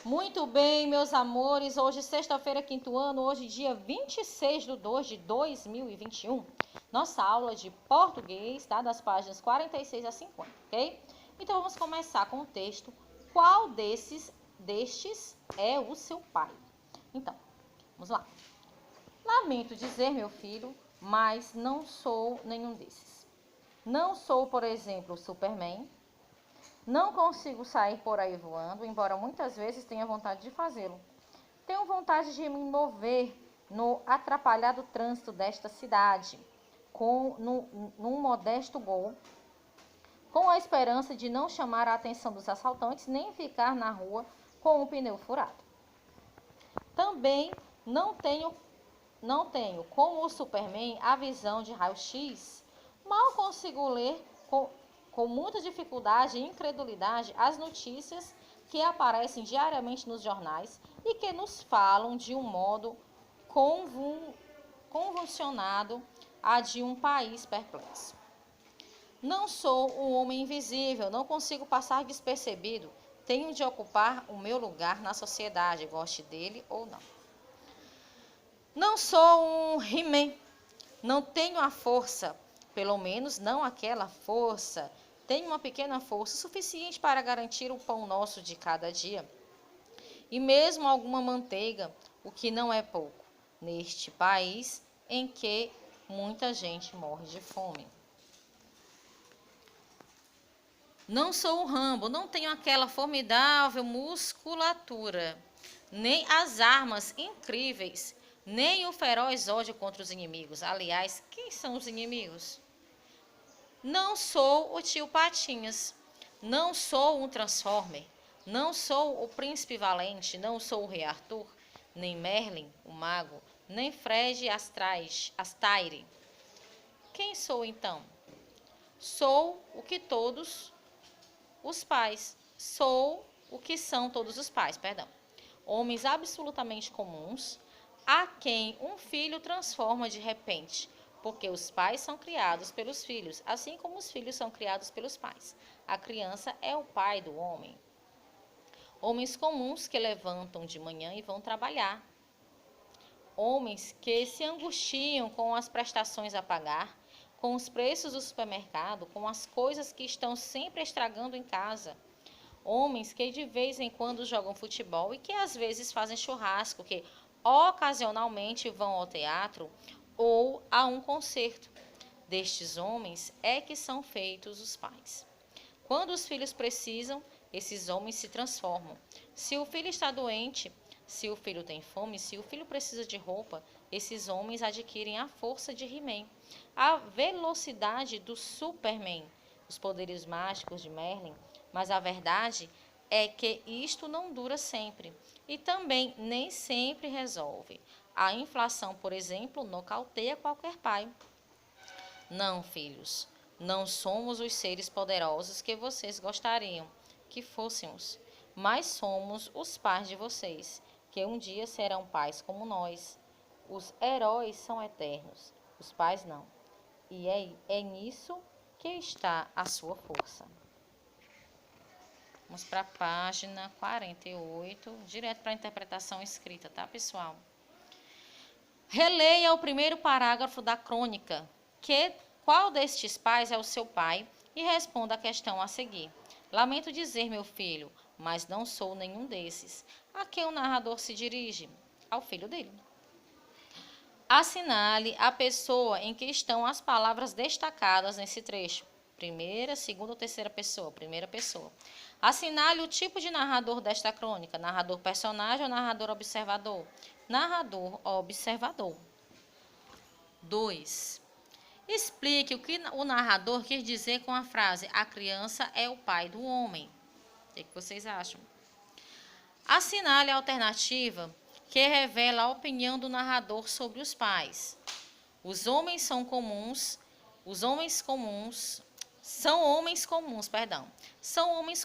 Muito bem, meus amores, hoje sexta-feira, quinto ano, hoje dia 26/2 de 2021. Nossa aula de português, tá? Das páginas 46 a 50, ok? Então vamos começar com o texto. Qual destes é o seu pai? Então, vamos lá. Lamento dizer, meu filho, mas não sou nenhum desses. Não sou, por exemplo, o Superman. Não consigo sair por aí voando, embora muitas vezes tenha vontade de fazê-lo. Tenho vontade de me mover no atrapalhado trânsito desta cidade, num modesto gol, com a esperança de não chamar a atenção dos assaltantes nem ficar na rua com o pneu furado. Também não tenho, como o Superman, a visão de raio-x. Mal consigo ler com muita dificuldade e incredulidade as notícias que aparecem diariamente nos jornais e que nos falam de um modo convulsionado a de um país perplexo. Não sou um homem invisível, não consigo passar despercebido, tenho de ocupar o meu lugar na sociedade, goste dele ou não. Não sou um He-Man, não tenho a força, pelo menos não aquela força. Tenho uma pequena força suficiente para garantir o pão nosso de cada dia. E mesmo alguma manteiga, o que não é pouco, neste país em que muita gente morre de fome. Não sou o Rambo, não tenho aquela formidável musculatura, nem as armas incríveis, nem o feroz ódio contra os inimigos. Aliás, quem são os inimigos? Não sou o tio Patinhas, não sou um Transformer, não sou o Príncipe Valente, não sou o Rei Arthur, nem Merlin, o Mago, nem Fred Astaire. Quem sou então? Sou o que todos os pais, sou o que são todos os pais, perdão. Homens absolutamente comuns, a quem um filho transforma de repente, porque os pais são criados pelos filhos, assim como os filhos são criados pelos pais. A criança é o pai do homem. Homens comuns que levantam de manhã e vão trabalhar. Homens que se angustiam com as prestações a pagar, com os preços do supermercado, com as coisas que estão sempre estragando em casa. Homens que de vez em quando jogam futebol e que às vezes fazem churrasco, que ocasionalmente vão ao teatro ou a um concerto. Destes homens é que são feitos os pais. Quando os filhos precisam, esses homens se transformam. Se o filho está doente, se o filho tem fome, se o filho precisa de roupa, esses homens adquirem a força de He-Man, a velocidade do Superman, os poderes mágicos de Merlin. Mas a verdade é que isto não dura sempre e também nem sempre resolve. A inflação, por exemplo, nocauteia qualquer pai. Não, filhos, não somos os seres poderosos que vocês gostariam que fôssemos, mas somos os pais de vocês, que um dia serão pais como nós. Os heróis são eternos, os pais não. E é nisso que está a sua força. Vamos para a página 48, direto para a interpretação escrita, tá, pessoal? Releia o primeiro parágrafo da crônica, qual destes pais é o seu pai, e responda a questão a seguir. Lamento dizer, meu filho, mas não sou nenhum desses. A quem o narrador se dirige? Ao filho dele. Assinale a pessoa em que estão as palavras destacadas nesse trecho. Primeira, segunda ou terceira pessoa? Primeira pessoa. Assinale o tipo de narrador desta crônica. Narrador personagem ou narrador observador? Narrador observador. 2. Explique o que o narrador quis dizer com a frase a criança é o pai do homem. O que vocês acham? Assinale a alternativa que revela a opinião do narrador sobre os pais. São homens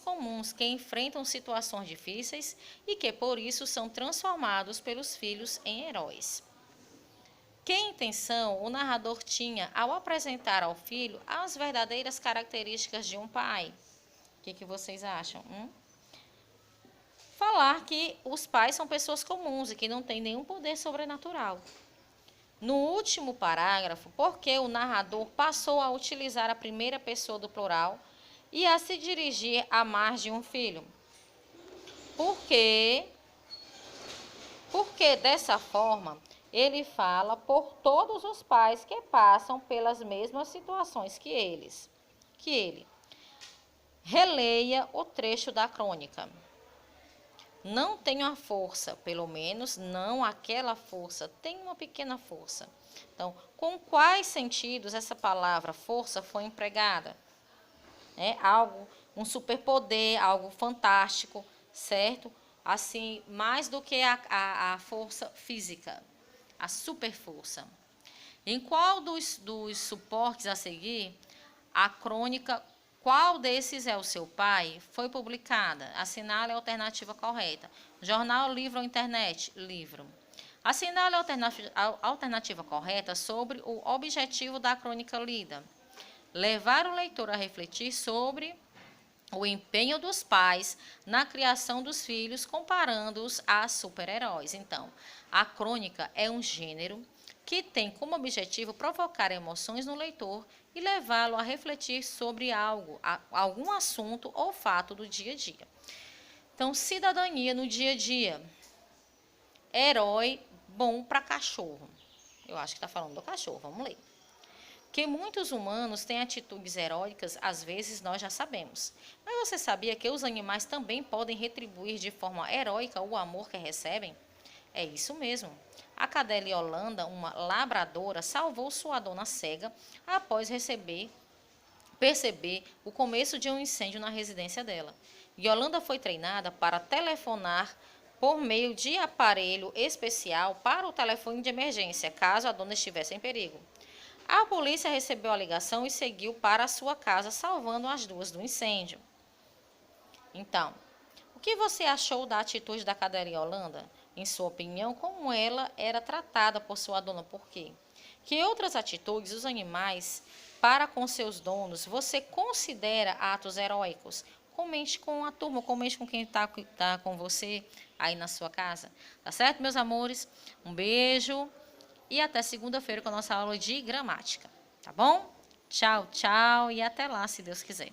comuns que enfrentam situações difíceis e que por isso são transformados pelos filhos em heróis. Que intenção o narrador tinha ao apresentar ao filho as verdadeiras características de um pai? O que vocês acham? falar que os pais são pessoas comuns e que não têm nenhum poder sobrenatural. No último parágrafo, porque o narrador passou a utilizar a primeira pessoa do plural e a se dirigir a mais de um filho. Porque dessa forma, ele fala por todos os pais que passam pelas mesmas situações que ele. Releia o trecho da crônica. Não tenho a força, pelo menos não aquela força, tem uma pequena força. Então, com quais sentidos essa palavra força foi empregada? Algo, um superpoder, algo fantástico, certo? Assim, mais do que a força física, a superforça. Em qual dos suportes a seguir, a crônica Qual desses é o seu pai? Foi publicada. Assinale a alternativa correta. Jornal, livro ou internet? Livro. Assinale a alternativa correta sobre o objetivo da crônica lida. Levar o leitor a refletir sobre o empenho dos pais na criação dos filhos, comparando-os a super-heróis. Então, a crônica é um gênero que tem como objetivo provocar emoções no leitor e levá-lo a refletir sobre algum assunto ou fato do dia a dia. Então, cidadania no dia a dia. Herói bom para cachorro. Eu acho que está falando do cachorro, vamos ler. Que muitos humanos têm atitudes heróicas, às vezes nós já sabemos. Mas você sabia que os animais também podem retribuir de forma heróica o amor que recebem? É isso mesmo. A cadela Yolanda, uma labradora, salvou sua dona cega após perceber o começo de um incêndio na residência dela. Yolanda foi treinada para telefonar por meio de aparelho especial para o telefone de emergência, caso a dona estivesse em perigo. A polícia recebeu a ligação e seguiu para a sua casa, salvando as duas do incêndio. Então, o que você achou da atitude da cadela Yolanda? Em sua opinião, como ela era tratada por sua dona? Por quê? Que outras atitudes os animais para com seus donos você considera atos heróicos? Comente com a turma, comente com quem está com você aí na sua casa. Tá certo, meus amores? Um beijo e até segunda-feira com a nossa aula de gramática. Tá bom? Tchau, tchau e até lá, se Deus quiser.